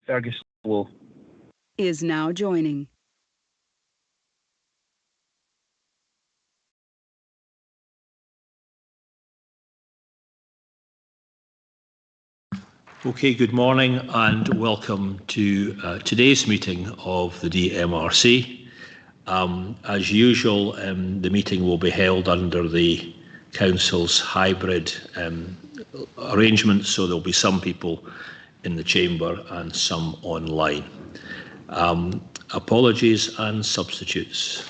Fergus Lowe is now joining. Okay, good morning and welcome to today's meeting of the Dmrc. As usual, the meeting will be held under the Council's hybrid arrangements, so there'll be some people in the chamber and some online. Apologies and substitutes.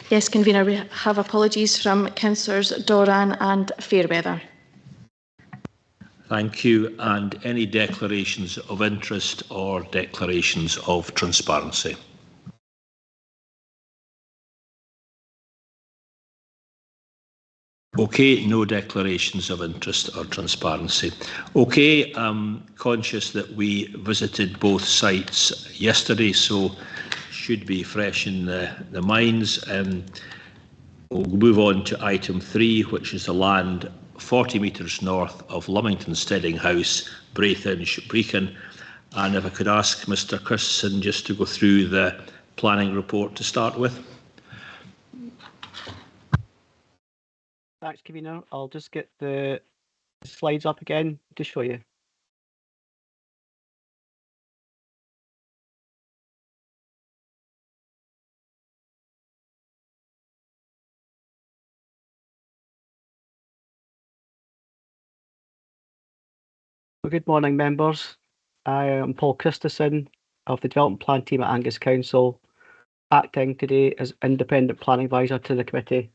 Yes, Convener, we have apologies from Councillors Doran and Fairweather. Thank you. And any declarations of interest or declarations of transparency? Okay, no declarations of interest or transparency. Okay, I'm conscious that we visited both sites yesterday, so should be fresh in the minds. We'll move on to item 3, which is the land 40 metres north of Lummington Steading House, Braithinge, Brecon. And if I could ask Mr Christensen just to go through the planning report to start with. Thanks, Convener. I'll just get the slides up again to show you. Well, good morning, members. I am Paul Christensen of the Development Plan team at Angus Council, acting today as Independent Planning Advisor to the committee.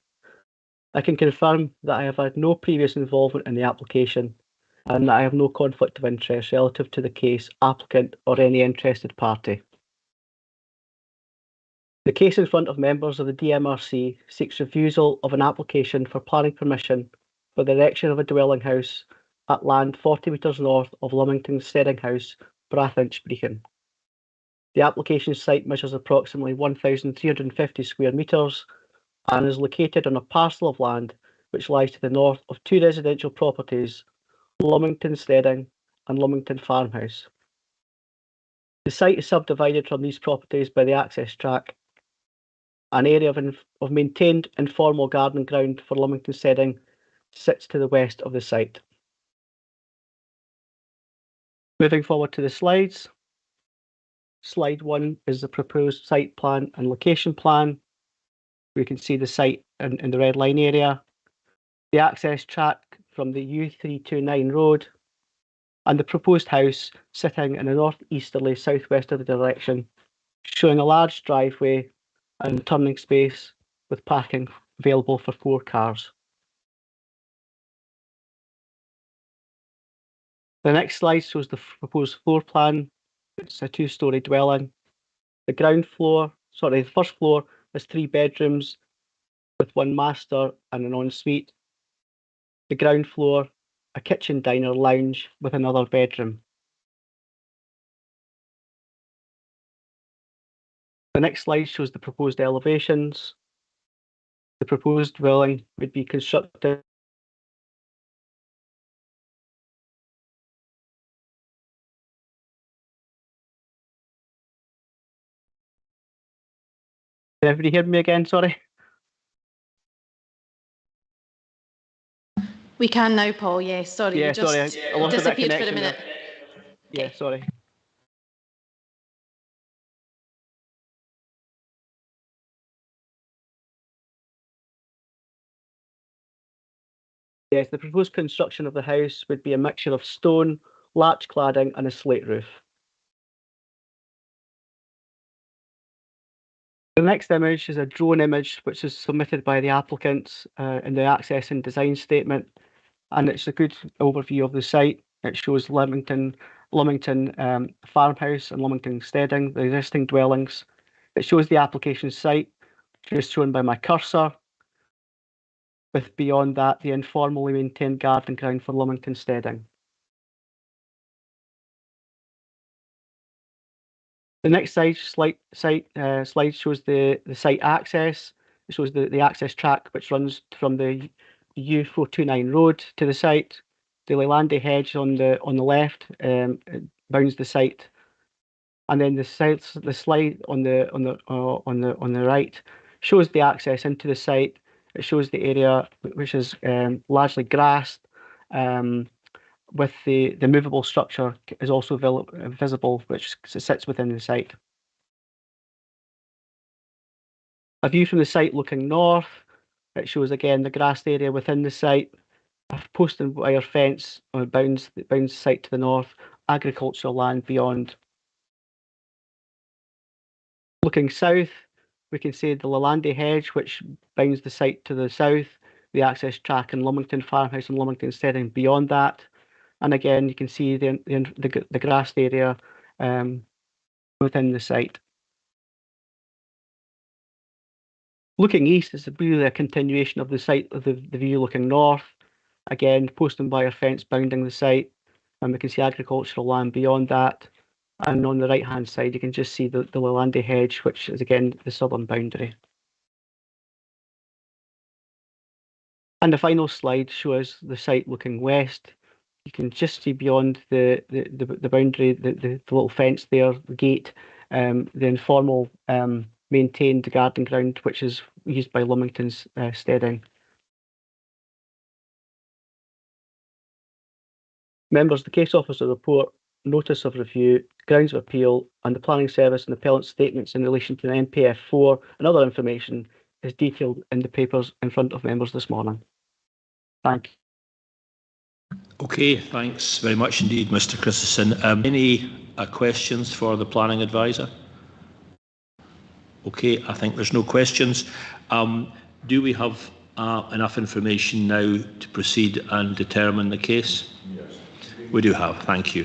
I can confirm that I have had no previous involvement in the application and that I have no conflict of interest relative to the case, applicant or any interested party. The case in front of members of the Dmrc seeks refusal of an application for planning permission for the erection of a dwelling house at land 40 metres north of Lummington Steading House, Braithinge, Brecon. The application site measures approximately 1,350 square metres and is located on a parcel of land which lies to the north of 2 residential properties, Lummington Steading and Lummington Farmhouse. The site is subdivided from these properties by the access track. An area of maintained informal gardening ground for Lummington Steading sits to the west of the site. Moving forward to the slides. Slide 1 is the proposed site plan and location plan. We can see the site in the red line area, the access track from the U329 road, and the proposed house sitting in a northeasterly southwesterly direction, showing a large driveway and turning space with parking available for 4 cars. The next slide shows the proposed floor plan. It's a 2-storey dwelling. The first floor has 3 bedrooms with 1 master and an ensuite. The ground floor, a kitchen, diner, lounge with another bedroom. The next slide shows the proposed elevations. The proposed dwelling would be constructed Can everybody hear me again? Sorry. We can now, Paul. Yes, sorry. Yeah, you just sorry. I lost disappeared for a minute. Yeah, Okay. sorry. Yes, the proposed construction of the house would be a mixture of stone, larch cladding and a slate roof. The next image is a drone image which is submitted by the applicants in the access and design statement, and it's a good overview of the site. It shows Lummington Farmhouse and Lummington Steading, the existing dwellings. It shows the application site, just shown by my cursor, with beyond that the informally maintained garden ground for Lummington Steading. The next slide shows the site access. It shows the access track which runs from the U429 road to the site. The Leilande hedge on the left bounds the site, and then the slide on the right shows the access into the site. It shows the area which is largely grassed, with the movable structure is also visible, which sits within the site. A view from the site looking north, it shows again the grassed area within the site. A post and wire fence bounds the site to the north, agricultural land beyond. Looking south, we can see the Lalande hedge, which bounds the site to the south, the access track and Lumington Farmhouse and Lumington Steading beyond that. And again, you can see the grassed area within the site. Looking east is really a continuation of the site of the view looking north. Again, post and wire fence bounding the site, and we can see agricultural land beyond that. And on the right-hand side, you can just see the Lalande hedge, which is again the southern boundary. And the final slide shows the site looking west. You can just see beyond the boundary, the little fence there, the gate, the informal maintained garden ground, which is used by Lumington's Steading. Members, the case officer report, notice of review, grounds of appeal, and the planning service and appellant statements in relation to the NPF 4 and other information is detailed in the papers in front of members this morning. Thank you. Okay, thanks very much indeed, Mr. Christensen. Any questions for the planning advisor? Okay, I think there's no questions. Do we have enough information now to proceed and determine the case? Yes. We do have, thank you.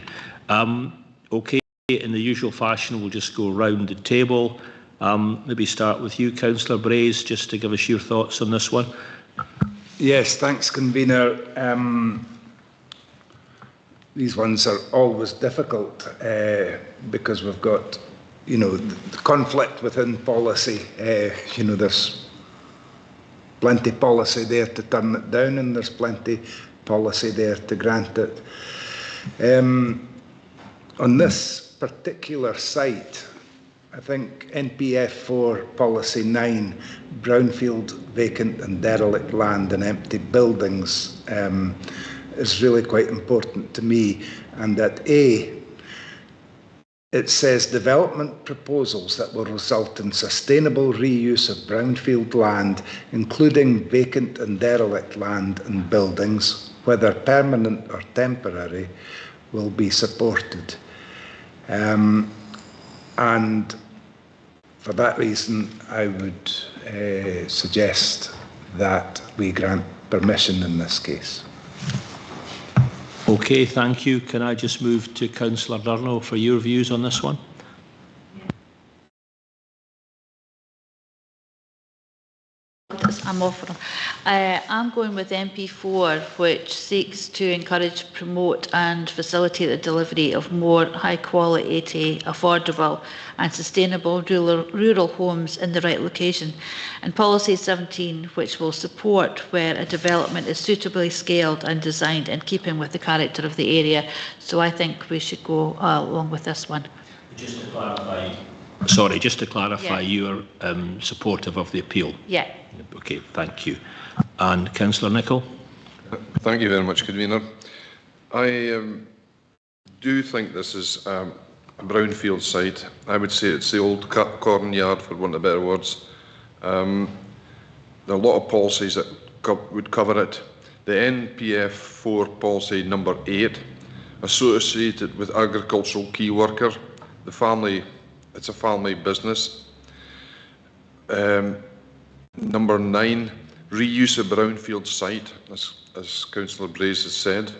Okay, in the usual fashion, we'll just go round the table. Maybe start with you, Councillor Braze, just to give us your thoughts on this one. Yes, thanks, Convener. These ones are always difficult because we've got, the conflict within policy. There's plenty policy there to turn it down, and there's plenty policy there to grant it. On this particular site, I think NPF 4 Policy 9, brownfield, vacant and derelict land and empty buildings, is really quite important to me. And that A, it says development proposals that will result in sustainable reuse of brownfield land, including vacant and derelict land and buildings, whether permanent or temporary, will be supported. And for that reason, I would suggest that we grant permission in this case. Okay, thank you. Can I just move to Councillor Durno for your views on this one? I'm going with MP4, which seeks to encourage, promote and facilitate the delivery of more high quality, affordable and sustainable rural homes in the right location, and Policy 17, which will support where a development is suitably scaled and designed in keeping with the character of the area. So I think we should go along with this one. Just to clarify, Yeah. you are supportive of the appeal? Yeah. Okay, thank you. And Councillor Nicholl? Thank you very much, Convener. I do think this is a brownfield site. I would say it's the old corn yard, for want of better words. There are a lot of policies that would cover it. The NPF 4 policy number 8, associated with agricultural key worker, it's a family business. Number 9, reuse of brownfield site, as Councillor Braze has said.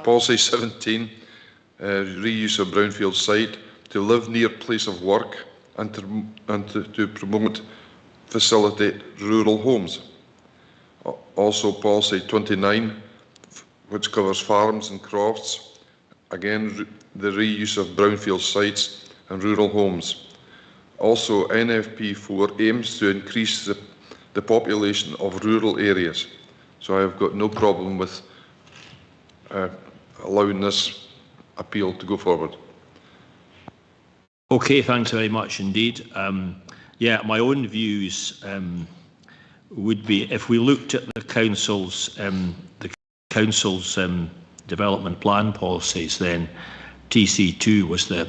Policy 17, reuse of brownfield site to live near place of work and to promote, facilitate rural homes. Also policy 29, which covers farms and crofts. Again, the reuse of brownfield sites and rural homes. Also, NFP 4 aims to increase the population of rural areas. So I've got no problem with allowing this appeal to go forward. Okay, thanks very much indeed. Yeah, my own views would be, if we looked at the council's development plan policies, then TC2 was the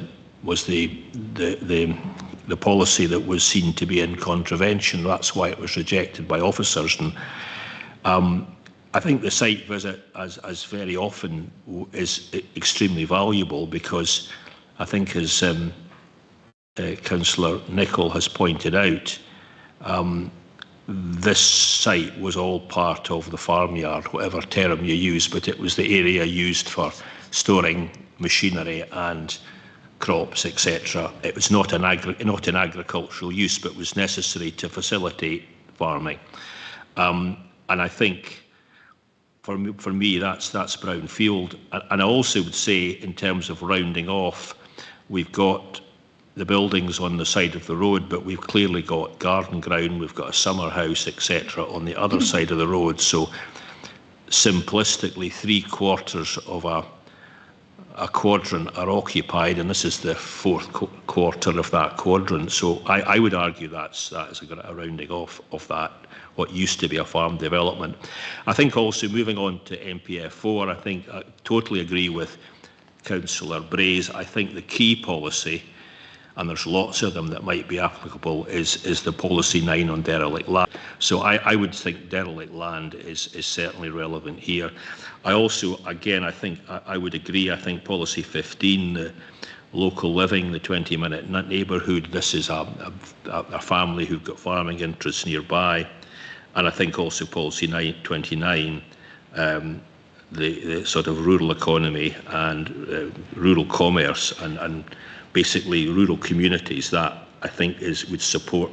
policy that was seen to be in contravention. That's why it was rejected by officers. And I think the site visit, as very often, is extremely valuable, because I think, as Councillor Nicholl has pointed out, this site was all part of the farmyard, whatever term you use, but it was the area used for storing machinery and crops, etc. It was not an agricultural use, but was necessary to facilitate farming. And I think, for me, that's brownfield. And I also would say, in terms of rounding off, we've got the buildings on the side of the road, but we've clearly got garden ground, we've got a summer house, etc. on the other side of the road. So simplistically, 3/4 of a quadrant are occupied, and this is the fourth quarter of that quadrant. So I would argue that is a rounding off of that, what used to be a farm development. I think also, moving on to MPF 4, I totally agree with Councillor Brays. I think the key policy, and there's lots of them that might be applicable, is the policy 9 on derelict land. So I would think derelict land is certainly relevant here. I also, again, I would agree, I think policy 15, the local living, the 20-minute neighbourhood, this is a family who've got farming interests nearby. And I think also policy 29, the sort of rural economy and rural commerce and basically rural communities, that I think would support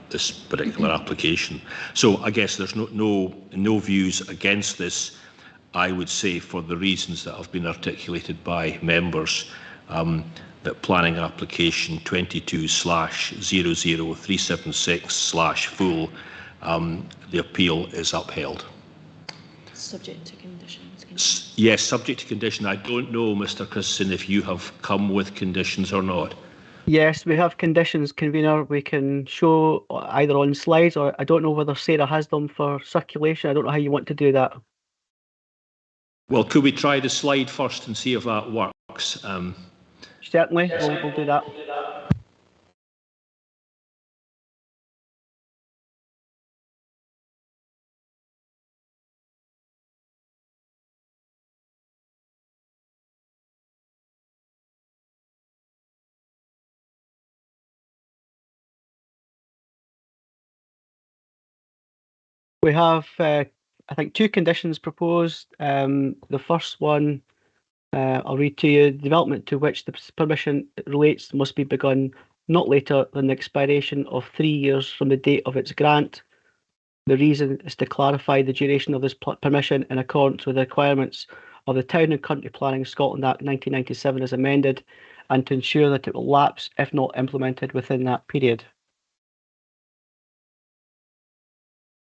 this particular application. So I guess there's no views against this. I would say, for the reasons that have been articulated by members, that planning application 22/00376/full, the appeal is upheld. Subject to conditions. Yes, subject to condition. I don't know, Mr. Christensen, if you have come with conditions or not. Yes, we have conditions, convener. We can show either on slides, or I don't know whether Sarah has them for circulation. I don't know how you want to do that. Well, could we try the slide first and see if that works? Certainly, we'll do that. We have, I think, 2 conditions proposed. The first one, I'll read to you. Development to which the permission relates must be begun not later than the expiration of 3 years from the date of its grant. The reason is to clarify the duration of this permission in accordance with the requirements of the Town and Country Planning Scotland Act 1997 as amended, and to ensure that it will lapse if not implemented within that period.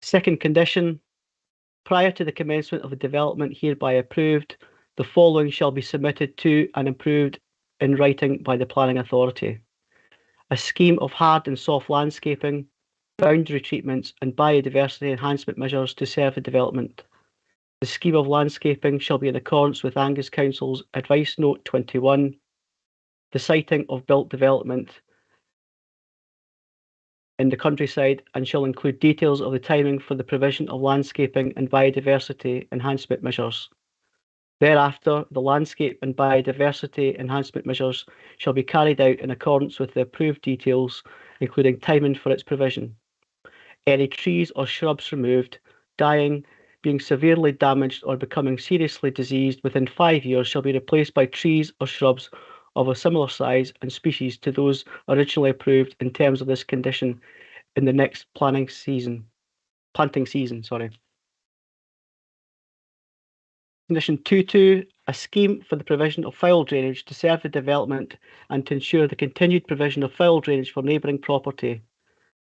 Second condition, prior to the commencement of the development hereby approved, the following shall be submitted to and approved in writing by the Planning Authority: a scheme of hard and soft landscaping, boundary treatments and biodiversity enhancement measures to serve the development. The scheme of landscaping shall be in accordance with Angus Council's Advice Note 21, the siting of built development in the countryside, and shall include details of the timing for the provision of landscaping and biodiversity enhancement measures. Thereafter, the landscape and biodiversity enhancement measures shall be carried out in accordance with the approved details, including timing for its provision. Any trees or shrubs removed, dying, being severely damaged or becoming seriously diseased within 5 years shall be replaced by trees or shrubs of a similar size and species to those originally approved in terms of this condition in the next planting season. Condition 2.2, a scheme for the provision of foul drainage to serve the development and to ensure the continued provision of foul drainage for neighbouring property.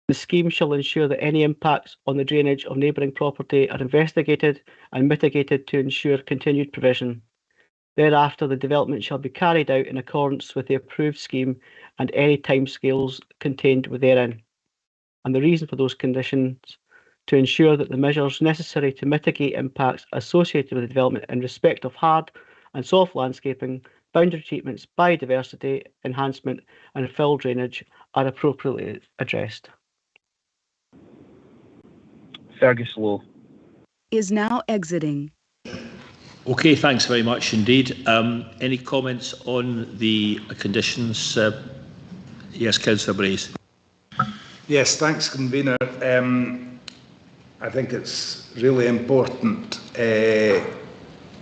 The scheme shall ensure that any impacts on the drainage of neighbouring property are investigated and mitigated to ensure continued provision. Thereafter, the development shall be carried out in accordance with the approved scheme and any timescales contained therein. And the reason for those conditions to ensure that the measures necessary to mitigate impacts associated with the development in respect of hard and soft landscaping, boundary treatments, biodiversity enhancement and fill drainage are appropriately addressed. Fergus Lowe. Is now exiting. Okay, thanks very much indeed. Any comments on the conditions? Yes, Councillor Brace. Yes, thanks, Convener. I think it's really important,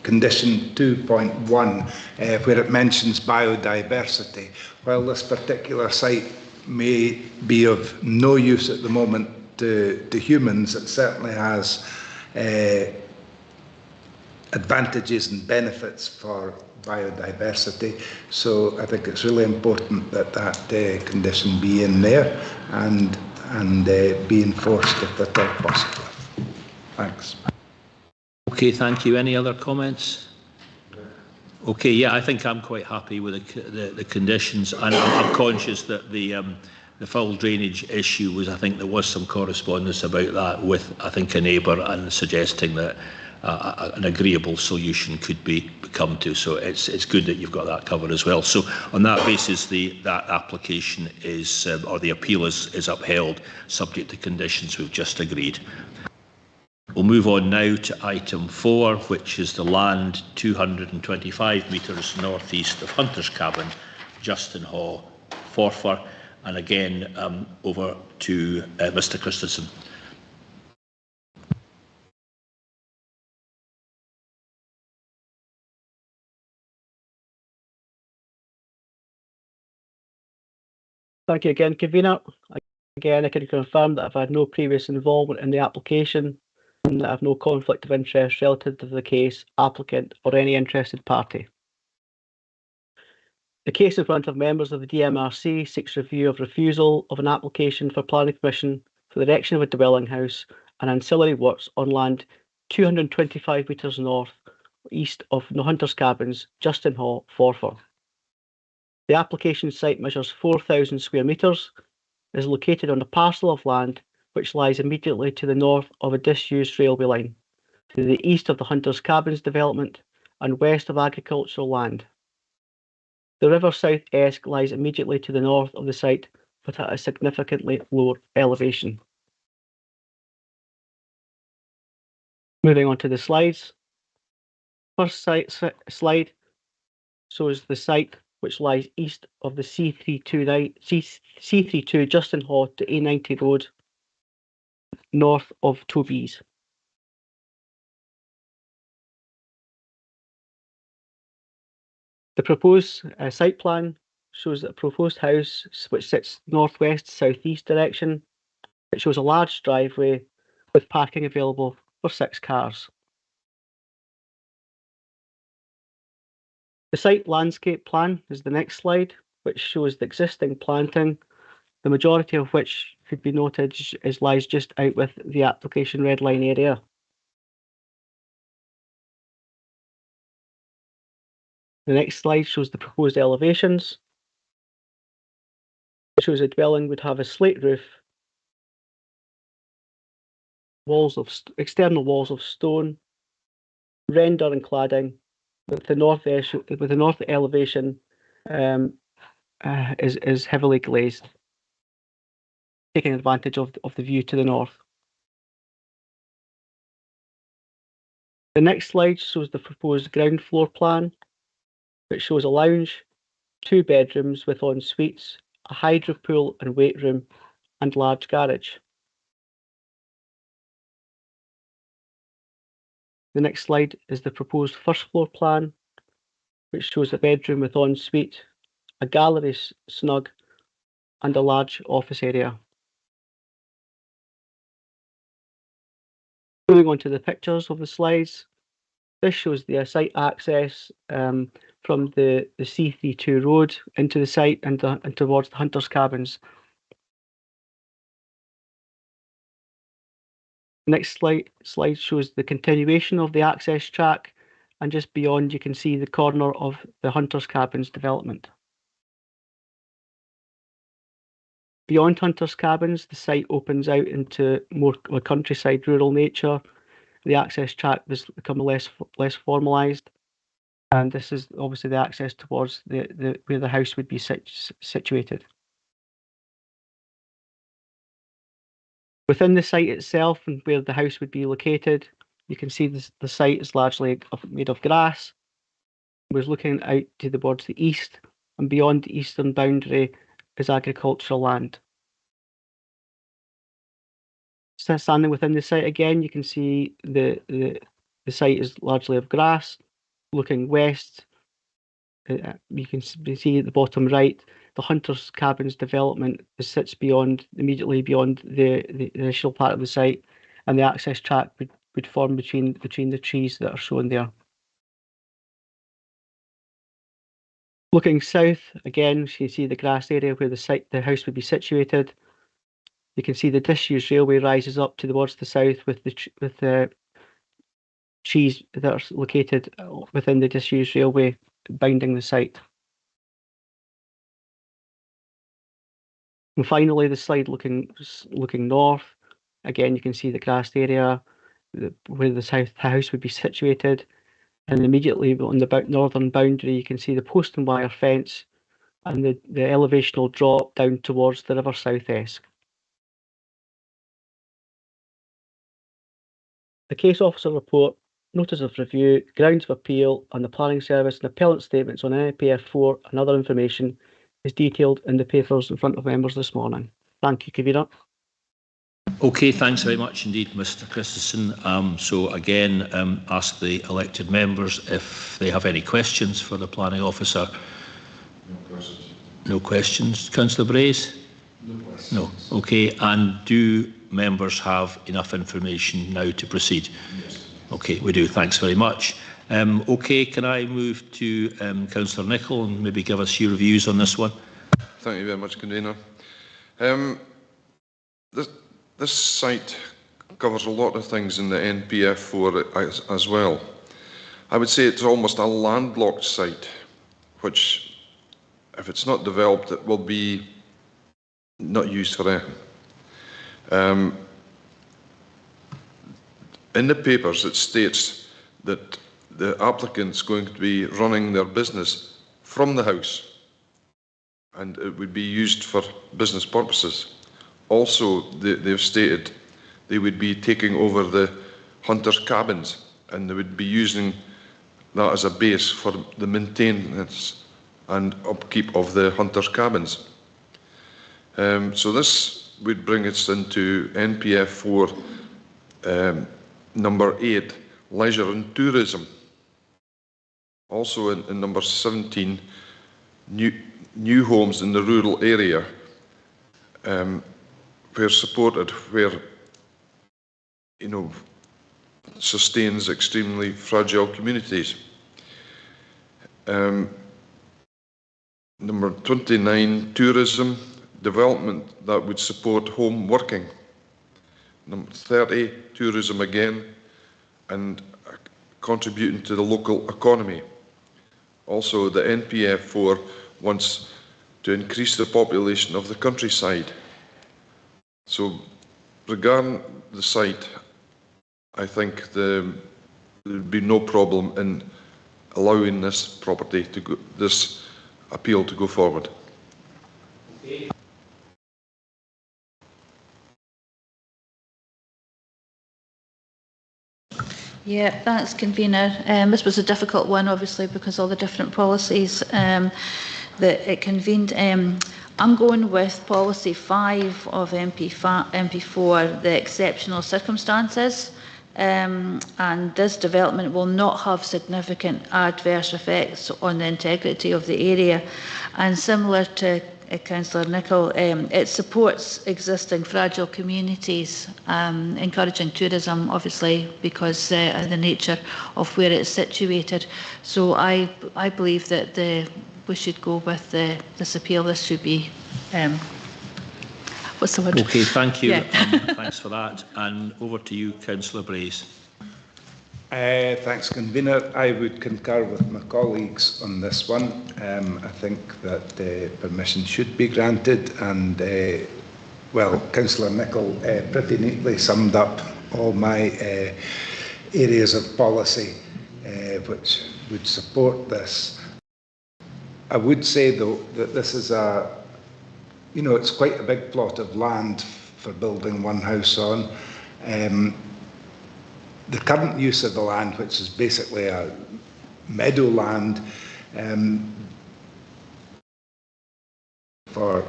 condition 2.1, where it mentions biodiversity. While this particular site may be of no use at the moment to humans, it certainly has advantages and benefits for biodiversity. So I think it's really important that condition be in there and be enforced if at all possible. Thanks. Okay, thank you. Any other comments? Okay, yeah, I think I'm quite happy with the conditions, and I'm conscious that the foul drainage issue was, I think there was some correspondence about that with, I think, a neighbour, and suggesting that an agreeable solution could be come to. So it's good that you've got that covered as well. So on that basis, that application is, or the appeal is upheld, subject to conditions we've just agreed. We'll move on now to item 4, which is the land 225 metres northeast of Hunter's Cabin, Justin Hall, Forfar. And again, over to Mr. Christensen. Thank you again, Convener. Again, I can confirm that I've had no previous involvement in the application and that I have no conflict of interest relative to the case, applicant or any interested party. The case in front of members of the Dmrc seeks review of refusal of an application for planning permission for the erection of a dwelling house and ancillary works on land 225 metres north east of the Hunter's Cabins, Justin Hall, Forfar. The application site measures 4,000 square metres, is located on a parcel of land which lies immediately to the north of a disused railway line, to the east of the Hunter's Cabins development and west of agricultural land. The river South Esk lies immediately to the north of the site, but at a significantly lower elevation. Moving on to the slides. First slide shows the site which lies east of the C32 Justin Hall to A90 Road, north of Tobies. The proposed site plan shows a proposed house which sits northwest southeast direction. It shows a large driveway with parking available for 6 cars. The site landscape plan is the next slide, which shows the existing planting, the majority of which could be noted lies just out with the application red line area. The next slide shows the proposed elevations. It shows a dwelling would have a slate roof, external walls of stone, render and cladding, with the north elevation is heavily glazed, taking advantage of the view to the north. The next slide shows the proposed ground floor plan, which shows a lounge, 2 bedrooms with en suites, a hydro pool and weight room, and large garage. The next slide is the proposed first floor plan, which shows a bedroom with en suite, a gallery snug, and a large office area. Moving on to the pictures of the slides, this shows the site access from the C32 road into the site and towards the Hunter's Cabins. Next slide shows the continuation of the access track, and just beyond you can see the corner of the Hunters Cabins development. Beyond Hunters Cabins, the site opens out into more of a countryside rural nature. The access track has become less formalised, and this is obviously the access towards the where the house would be situated. Within the site itself and where the house would be located, you can see the site is largely made of grass. We're looking out towards the east, and beyond the eastern boundary is agricultural land. Standing within the site again, you can see the site is largely of grass. Looking west, you can see at the bottom right, the Hunters Cabins development sits immediately beyond the initial part of the site, and the access track would form between the trees that are shown there. Looking south, again, you can see the grass area where the house would be situated. You can see the disused railway rises up towards the south with the trees that are located within the disused railway bounding the site. And finally, the slide looking north, again you can see the grassed area where the house would be situated, and immediately on the northern boundary you can see the post and wire fence, and the elevation will drop down towards the River South Esk. The case officer report, notice of review, grounds of appeal, and the planning service and appellant statements on NPF 4 and other information is detailed in the papers in front of members this morning. Thank you, Convener. Okay, thanks very much indeed, Mr. Christensen. So again, ask the elected members if they have any questions for the planning officer. No questions. No questions. Councillor Brace? No questions. No. Okay, and do members have enough information now to proceed? Yes. Okay, we do. Thanks very much. Okay, can I move to Councillor Nicholl and maybe give us your views on this one? Thank you very much, Convener. This site covers a lot of things in the NPF 4 as well. I would say it's almost a landlocked site, which, if it's not developed, it will be not used for anything. In the papers, it states that the applicant's going to be running their business from the house, and it would be used for business purposes. Also, they've stated they would be taking over the Hunters Cabins, and they would be using that as a base for the maintenance and upkeep of the Hunters Cabins. So this would bring us into NPF 4 number 8, leisure and tourism. Also in number 17, new homes in the rural area, where supported, where, you know, sustains extremely fragile communities. Number 29, tourism development that would support home working. Number 30, tourism again, and contributing to the local economy. Also, the NPF 4 wants to increase the population of the countryside. So, regarding the site, I think there would be no problem in allowing this property to go, this appeal to go forward. Okay. Yeah, thanks, Convener. This was a difficult one, obviously, because all the different policies that it convened. I'm going with policy 5 of MP4, the exceptional circumstances, and this development will not have significant adverse effects on the integrity of the area. And similar to Councillor Nicholl, it supports existing fragile communities, encouraging tourism, obviously, because of the nature of where it's situated. So I believe that we should go with this appeal. This should be what's the word? Okay, thank you. Yeah. Thanks for that. And over to you, Councillor Brace. Thanks, Convener. I would concur with my colleagues on this one. I think that permission should be granted, and well, Councillor Nicholl pretty neatly summed up all my areas of policy which would support this. I would say, though, that this is it's quite a big plot of land for building one house on. The current use of the land, which is basically a meadowland, for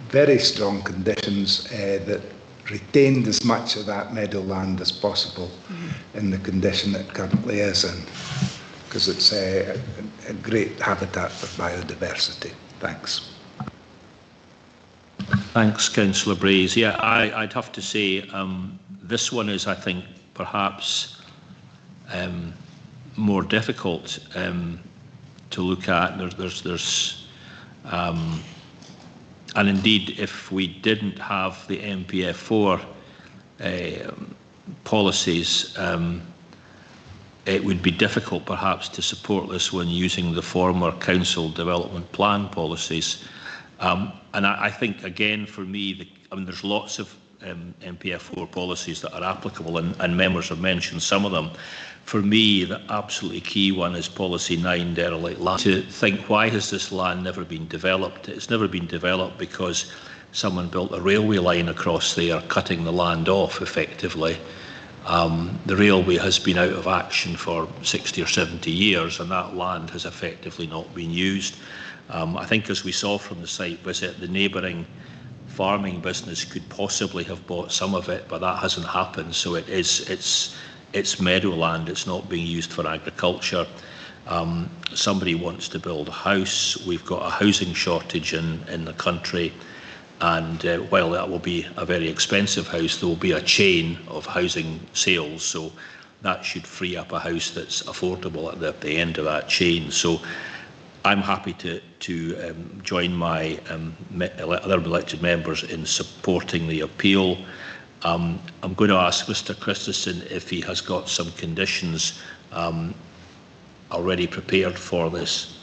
very strong conditions that retained as much of that meadowland as possible in the condition it currently is in, because it's a great habitat for biodiversity. Thanks. Thanks, Councillor Brace. Yeah, I'd have to say this one is, I think, perhaps more difficult to look at. And indeed, if we didn't have the MPF4 policies, it would be difficult perhaps to support this one using the former council development plan policies. And I think, again, for me, there's lots of MPF4 policies that are applicable, and members have mentioned some of them. For me, the absolutely key one is policy 9, derelict land. To think, why has this land never been developed? It's never been developed because someone built a railway line across there, cutting the land off effectively. The railway has been out of action for 60 or 70 years, and that land has effectively not been used. I think, as we saw from the site visit, the neighbouring farming business could possibly have bought some of it, but that hasn't happened. So it's meadowland. It's not being used for agriculture. Somebody wants to build a house. We've got a housing shortage in the country, and while that will be a very expensive house, there will be a chain of housing sales. So that should free up a house that's affordable at the end of that chain. So I'm happy to join my other elected members in supporting the appeal. I'm going to ask Mr. Christensen if he has got some conditions already prepared for this.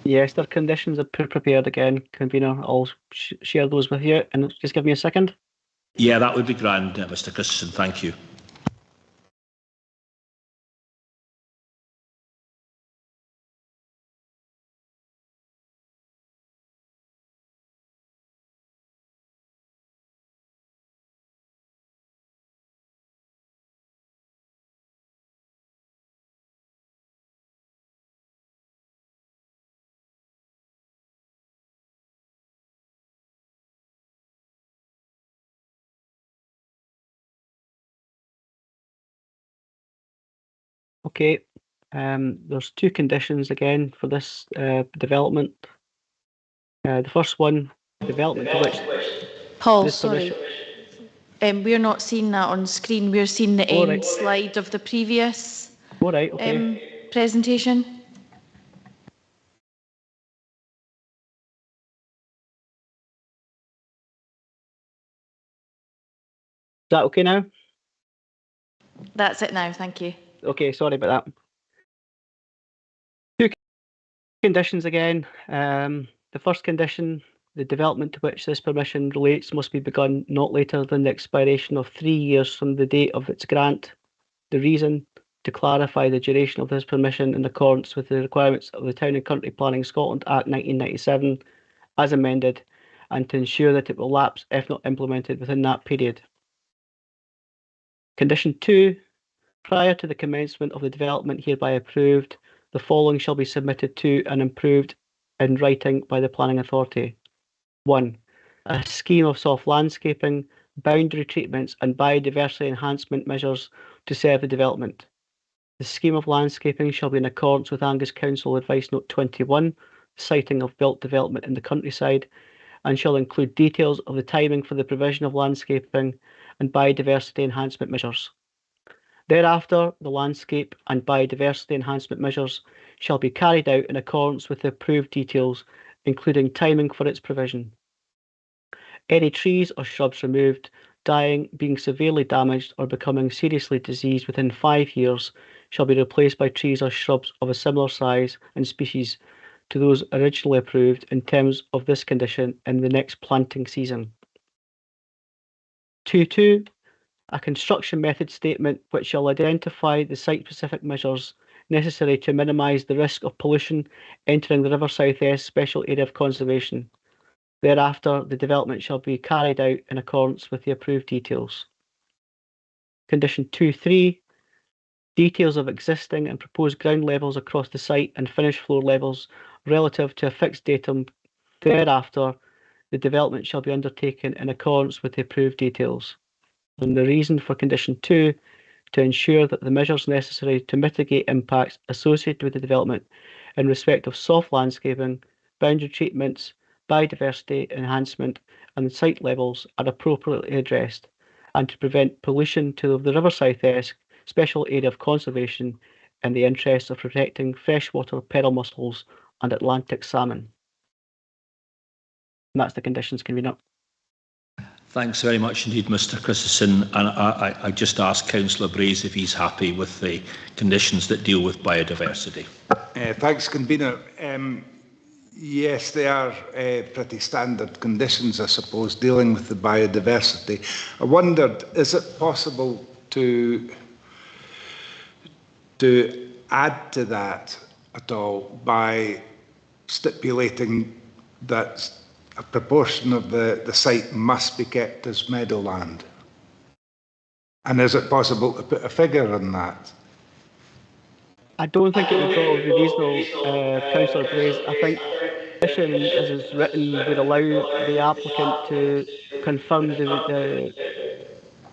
Yes, their conditions are prepared again, Convener. I'll share those with you, and just give me a second. Yeah, that would be grand, Mr. Christensen. Thank you. Okay, there's two conditions again for this development. The first one, development to which Paul, this sorry. We're not seeing that on screen. We're seeing the All end right. slide of the previous All right, okay. presentation. Is that okay now? That's it now, thank you. Okay, sorry about that. Two conditions again. The first condition, the development to which this permission relates must be begun not later than the expiration of 3 years from the date of its grant. The reason, to clarify the duration of this permission in accordance with the requirements of the Town and Country Planning Scotland Act 1997 as amended, and to ensure that it will lapse if not implemented within that period. Condition 2, prior to the commencement of the development hereby approved, the following shall be submitted to and approved in writing by the Planning Authority. 1. A scheme of soft landscaping, boundary treatments and biodiversity enhancement measures to serve the development. The scheme of landscaping shall be in accordance with Angus Council Advice Note 21, siting of built development in the countryside, and shall include details of the timing for the provision of landscaping and biodiversity enhancement measures. Thereafter, the landscape and biodiversity enhancement measures shall be carried out in accordance with the approved details, including timing for its provision. Any trees or shrubs removed, dying, being severely damaged or becoming seriously diseased within 5 years shall be replaced by trees or shrubs of a similar size and species to those originally approved in terms of this condition in the next planting season. 2.2. A construction method statement which shall identify the site-specific measures necessary to minimise the risk of pollution entering the River South Esk Special Area of Conservation. Thereafter, the development shall be carried out in accordance with the approved details. Condition 2.3. Details of existing and proposed ground levels across the site and finished floor levels relative to a fixed datum. Thereafter, the development shall be undertaken in accordance with the approved details. And the reason for condition 2, to ensure that the measures necessary to mitigate impacts associated with the development in respect of soft landscaping, boundary treatments, biodiversity enhancement and site levels are appropriately addressed, and to prevent pollution to the River South Esk Special Area of Conservation in the interest of protecting freshwater pearl mussels and Atlantic salmon. And that's the conditions, Convener. Thanks very much indeed, Mr Christensen. And I just asked Councillor Braze if he's happy with the conditions that deal with biodiversity. Thanks, Convener. Yes, they are pretty standard conditions, I suppose, dealing with the biodiversity. I wondered, is it possible to add to that at all by stipulating that a proportion of the site must be kept as meadowland? And is it possible to put a figure on that? I don't think it would probably be reasonable, Councillor Braze. I think the condition as it's written would allow the applicant to confirm the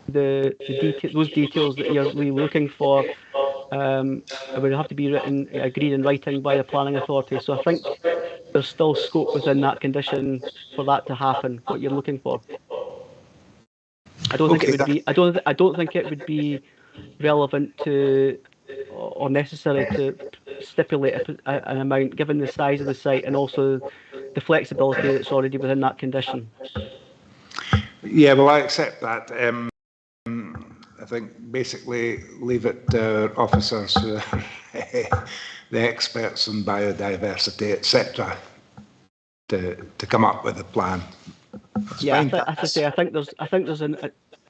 detail, those details that you're really looking for. It would have to be written, agreed in writing by the planning authority. So I think there's still scope within that condition for that to happen. What you're looking for. I don't think it would be. I don't think it would be relevant to or necessary to stipulate an amount given the size of the site and also the flexibility that's already within that condition. Yeah, well, I accept that. I think basically leave it to officers who are the experts in biodiversity, etc., to come up with a plan. That's yeah, fine. as I say, I think there's an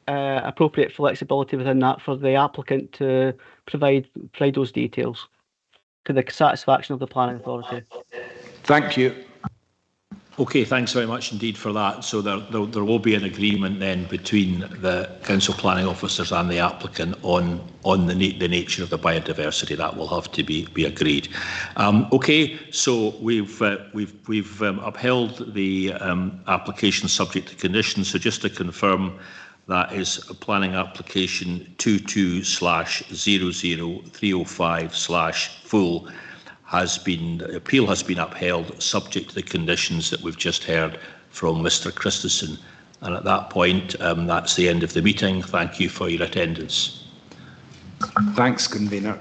appropriate flexibility within that for the applicant to provide those details to the satisfaction of the planning authority. Thank you. Okay, thanks very much indeed for that. So there will be an agreement then between the council planning officers and the applicant on the nature of the biodiversity. That will have to be agreed. Okay, so we've upheld the application subject to conditions. So just to confirm, that is a planning application 22/00305/full. Appeal has been upheld subject to the conditions that we've just heard from Mr Christensen. And at that point, that's the end of the meeting. Thank you for your attendance. Thanks, Convener.